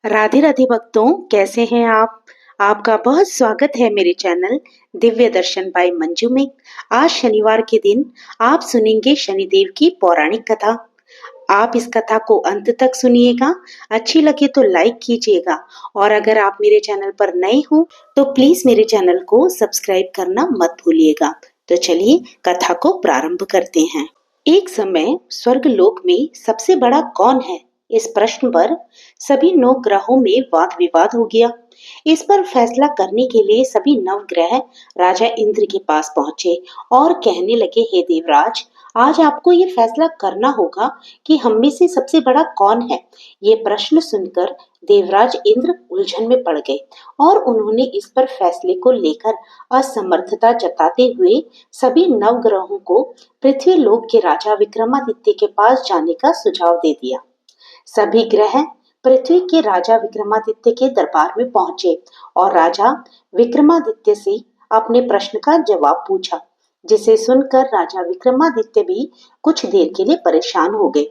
राधे राधे भक्तों, कैसे हैं आप? आपका बहुत स्वागत है मेरे चैनल दिव्य दर्शन बाय मंजू में। आज शनिवार के दिन आप सुनेंगे शनिदेव की पौराणिक कथा। आप इस कथा को अंत तक सुनिएगा। अच्छी लगे तो लाइक कीजिएगा और अगर आप मेरे चैनल पर नए हो तो प्लीज मेरे चैनल को सब्सक्राइब करना मत भूलिएगा। तो चलिए कथा को प्रारंभ करते हैं। एक समय स्वर्ग लोक में सबसे बड़ा कौन है, इस प्रश्न पर सभी 9 ग्रहों में वाद विवाद हो गया। इस पर फैसला करने के लिए सभी नवग्रह राजा इंद्र के पास पहुंचे और कहने लगे, हे देवराज, आज आपको ये फैसला करना होगा कि हम में से सबसे बड़ा कौन है। ये प्रश्न सुनकर देवराज इंद्र उलझन में पड़ गए और उन्होंने इस पर फैसले को लेकर असमर्थता जताते हुए सभी नवग्रहों को पृथ्वी लोक के राजा विक्रमादित्य के पास जाने का सुझाव दे दिया। सभी ग्रह पृथ्वी के राजा विक्रमादित्य के दरबार में पहुंचे और राजा विक्रमादित्य से अपने प्रश्न का जवाब पूछा, जिसे सुनकर राजा विक्रमादित्य भी कुछ देर के लिए परेशान हो गए,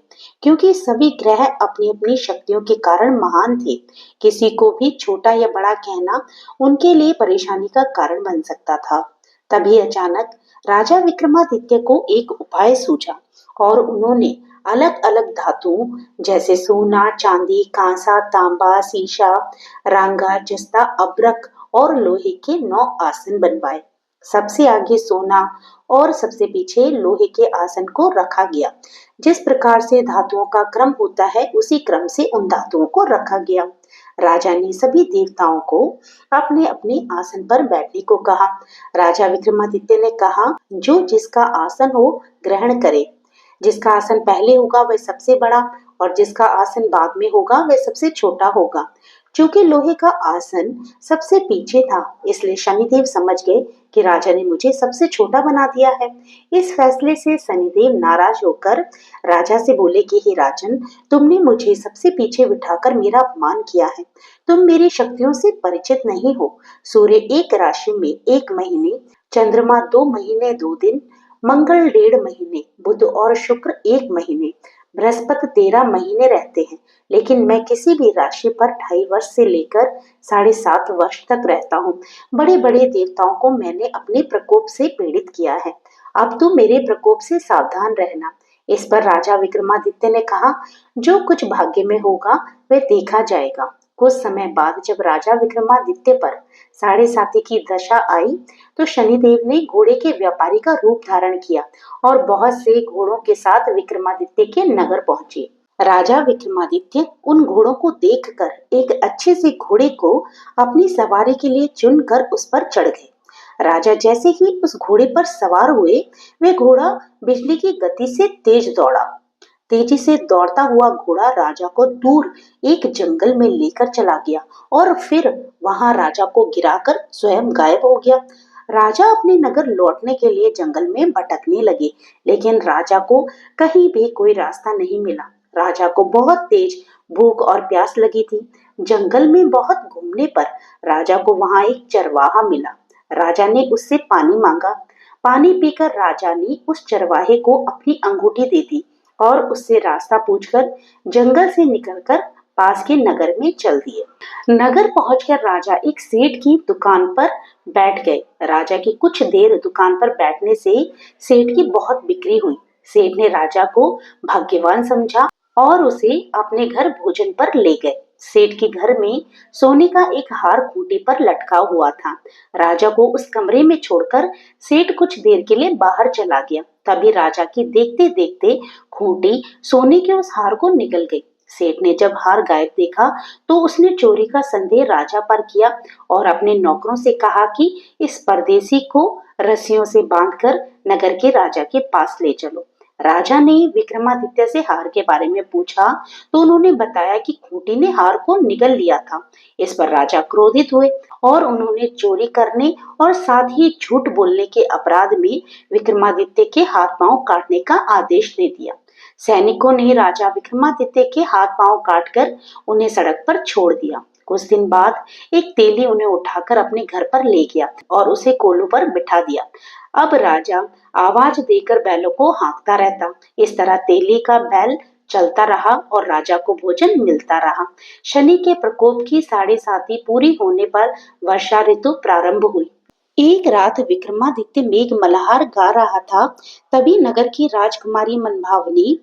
क्योंकि सभी ग्रह अपनी अपनी शक्तियों के कारण महान थे। किसी को भी छोटा या बड़ा कहना उनके लिए परेशानी का कारण बन सकता था। तभी अचानक राजा विक्रमादित्य को एक उपाय सूझा और उन्होंने अलग अलग धातुओं जैसे सोना, चांदी, कांसा, तांबा, सीसा, रांगा, जस्ता, अब्रक और लोहे के 9 आसन बनवाए। सबसे आगे सोना और सबसे पीछे लोहे के आसन को रखा गया। जिस प्रकार से धातुओं का क्रम होता है, उसी क्रम से उन धातुओं को रखा गया। राजा ने सभी देवताओं को अपने अपने आसन पर बैठने को कहा। राजा विक्रमादित्य ने कहा, जो जिसका आसन हो ग्रहण करे। जिसका आसन पहले होगा वह सबसे बड़ा और जिसका आसन बाद में होगा वह सबसे छोटा होगा। चूंकि लोहे का आसन सबसे पीछे था, इसलिए शनिदेव समझ गए कि राजा ने मुझे सबसे छोटा बना दिया है। इस फैसले से शनिदेव नाराज होकर राजा से बोले कि हे राजन, तुमने मुझे सबसे पीछे बिठाकर मेरा अपमान किया है। तुम मेरी शक्तियों से परिचित नहीं हो। सूर्य एक राशि में 1 महीने, चंद्रमा 2 महीने 2 दिन, मंगल 1.5 महीने, बुध और शुक्र 1 महीने, बृहस्पति 13 महीने रहते हैं। लेकिन मैं किसी भी राशि पर 2.5 वर्ष से लेकर 7.5 वर्ष तक रहता हूँ। बड़े बड़े देवताओं को मैंने अपने प्रकोप से पीड़ित किया है। अब तुम मेरे प्रकोप से सावधान रहना। इस पर राजा विक्रमादित्य ने कहा, जो कुछ भाग्य में होगा वह देखा जाएगा। कुछ समय बाद जब राजा विक्रमादित्य पर 7.5 की दशा आई तो शनिदेव ने घोड़े के व्यापारी का रूप धारण किया और बहुत से घोड़ों के साथ विक्रमादित्य के नगर पहुंचे। राजा विक्रमादित्य उन घोड़ों को देखकर एक अच्छे से घोड़े को अपनी सवारी के लिए चुनकर उस पर चढ़ गए। राजा जैसे ही उस घोड़े पर सवार हुए, वह घोड़ा बिजली की गति से तेज दौड़ा। तेजी से दौड़ता हुआ घोड़ा राजा को दूर एक जंगल में लेकर चला गया और फिर वहां राजा को गिराकर स्वयं गायब हो गया। राजा अपने नगर लौटने के लिए जंगल में भटकने लगे, लेकिन राजा को कहीं भी कोई रास्ता नहीं मिला। राजा को बहुत तेज भूख और प्यास लगी थी। जंगल में बहुत घूमने पर राजा को वहां एक चरवाहा मिला। राजा ने उससे पानी मांगा। पानी पीकर राजा ने उस चरवाहे को अपनी अंगूठी दे दी और उससे रास्ता पूछकर जंगल से निकलकर पास के नगर में चल दिए। नगर पहुंचकर राजा एक सेठ की दुकान पर बैठ गए। राजा की कुछ देर दुकान पर बैठने से सेठ की बहुत बिक्री हुई। सेठ ने राजा को भाग्यवान समझा और उसे अपने घर भोजन पर ले गए। सेठ के घर में सोने का एक हार खूंटी पर लटका हुआ था। राजा को उस कमरे में छोड़कर सेठ कुछ देर के लिए बाहर चला गया। तभी राजा की देखते देखते खूंटी सोने के उस हार को निगल गई। सेठ ने जब हार गायब देखा तो उसने चोरी का संदेह राजा पर किया और अपने नौकरों से कहा कि इस परदेसी को रस्सियों से बांधकर नगर के राजा के पास ले चलो। राजा ने विक्रमादित्य से हार के बारे में पूछा तो उन्होंने बताया कि खूंटी ने हार को निगल लिया था। इस पर राजा क्रोधित हुए और उन्होंने चोरी करने और साथ ही झूठ बोलने के अपराध में विक्रमादित्य के हाथ पांव काटने का आदेश दे दिया। सैनिकों ने राजा विक्रमादित्य के हाथ पांव काटकर उन्हें सड़क पर छोड़ दिया। कुछ दिन बाद एक तेली उन्हें उठाकर अपने घर पर ले गया और उसे कोलों पर बिठा दिया। अब राजा आवाज देकर बैलों को हाँकता रहता। इस तरह तेली का बैल चलता रहा और राजा को भोजन मिलता रहा। शनि के प्रकोप की 7.5 पूरी होने पर वर्षा ऋतु प्रारंभ हुई। एक रात विक्रमादित्य मेघ मल्हार गा रहा था, तभी नगर की राजकुमारी मनभावनी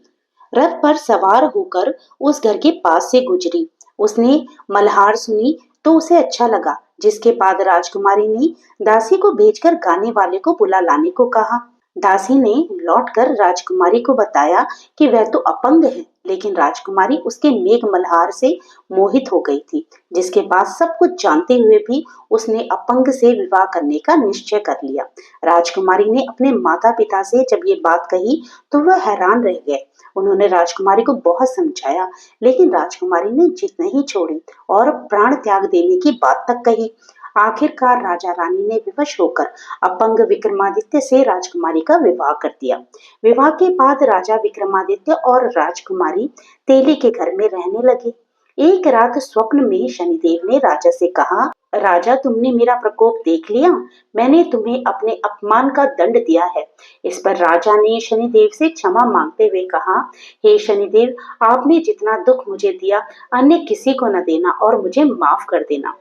रथ पर सवार होकर उस घर के पास से गुजरी। उसने मल्हार सुनी तो उसे अच्छा लगा, जिसके बाद राजकुमारी ने दासी को भेजकर गाने वाले को बुला लाने को कहा। दासी ने लौटकर राजकुमारी को बताया कि वह तो अपंग है, लेकिन राजकुमारी उसके मेघ मल्हार से मोहित हो गई थी, जिसके बाद सब कुछ जानते हुए भी उसने अपंग से विवाह करने का निश्चय कर लिया। राजकुमारी ने अपने माता पिता से जब ये बात कही तो वह हैरान रह गए। उन्होंने राजकुमारी को बहुत समझाया, लेकिन राजकुमारी ने जिद नहीं छोड़ी और प्राण त्याग देने की बात तक कही। आखिरकार राजा रानी ने विवश होकर अपंग विक्रमादित्य से राजकुमारी का विवाह कर दिया। विवाह के बाद राजा विक्रमादित्य और राजकुमारी तेली के घर में रहने लगे। एक रात स्वप्न में शनिदेव ने राजा से कहा, राजा, तुमने मेरा प्रकोप देख लिया। मैंने तुम्हें अपने अपमान का दंड दिया है। इस पर राजा ने शनिदेव से क्षमा मांगते हुए कहा, हे शनिदेव, आपने जितना दुख मुझे दिया अन्य किसी को न देना और मुझे माफ कर देना।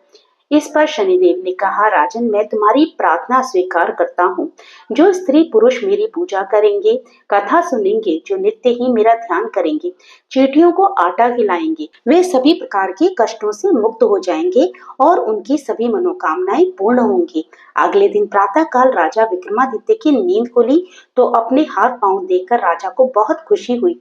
इस पर शनिदेव ने कहा, राजन, मैं तुम्हारी प्रार्थना स्वीकार करता हूँ। जो स्त्री पुरुष मेरी पूजा करेंगे, कथा सुनेंगे, जो नित्य ही मेरा ध्यान करेंगे, चींटियों को आटा खिलाएंगे, वे सभी प्रकार के कष्टों से मुक्त हो जाएंगे और उनकी सभी मनोकामनाएं पूर्ण होंगी। अगले दिन प्रातः काल राजा विक्रमादित्य की नींद खुली तो अपने हाथ पांव देखकर राजा को बहुत खुशी हुई।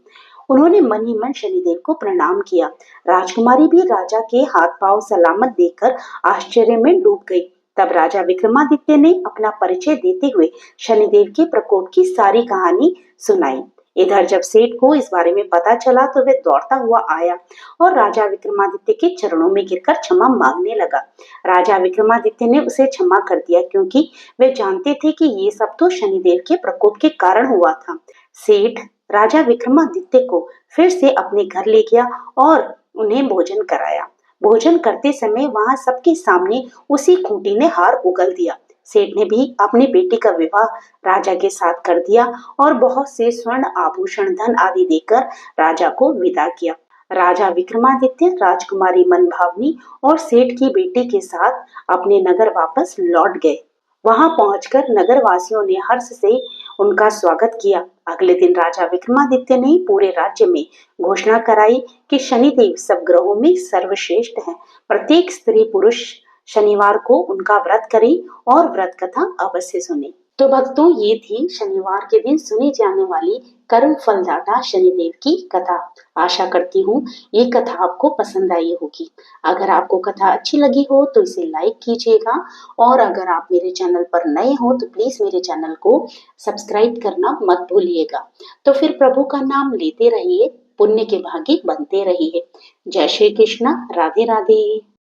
उन्होंने मन ही मन शनिदेव को प्रणाम किया। राजकुमारी भी राजा के हाथ पांव सलामत देखकर आश्चर्य में डूब गई। तब राजा विक्रमादित्य ने अपना परिचय देते हुए शनिदेव के प्रकोप की सारी कहानी सुनाई। इधर जब सेठ को इस बारे में पता चला तो वह दौड़ता हुआ आया और राजा विक्रमादित्य के चरणों में गिरकर क्षमा मांगने लगा। राजा विक्रमादित्य ने उसे क्षमा कर दिया, क्योंकि वे जानते थे कि ये सब तो शनिदेव के प्रकोप के कारण हुआ था। सेठ राजा विक्रमादित्य को फिर से अपने घर ले गया और उन्हें भोजन कराया। भोजन करते समय वहां सबके सामने उसी खूंटी ने हार उगल दिया। सेठ ने भी अपनी बेटी का विवाह राजा के साथ कर दिया और बहुत से स्वर्ण आभूषण धन आदि देकर राजा को विदा किया। राजा विक्रमादित्य राजकुमारी मनभावनी और सेठ की बेटी के साथ अपने नगर वापस लौट गए। वहां पहुंचकर नगर वासियों ने हर्ष से उनका स्वागत किया। अगले दिन राजा विक्रमादित्य ने पूरे राज्य में घोषणा कराई कि शनिदेव सब ग्रहों में सर्वश्रेष्ठ हैं। प्रत्येक स्त्री पुरुष शनिवार को उनका व्रत करे और व्रत कथा अवश्य सुने। तो भक्तों, ये थी शनिवार के दिन सुनी जाने वाली कर्म फलदाता शनिदेव की कथा। आशा करती हूँ ये कथा आपको पसंद आई होगी। अगर आपको कथा अच्छी लगी हो तो इसे लाइक कीजिएगा और अगर आप मेरे चैनल पर नए हो तो प्लीज मेरे चैनल को सब्सक्राइब करना मत भूलिएगा। तो फिर प्रभु का नाम लेते रहिए, पुण्य के भागी बनते रहिए। जय श्री कृष्णा, राधे राधे।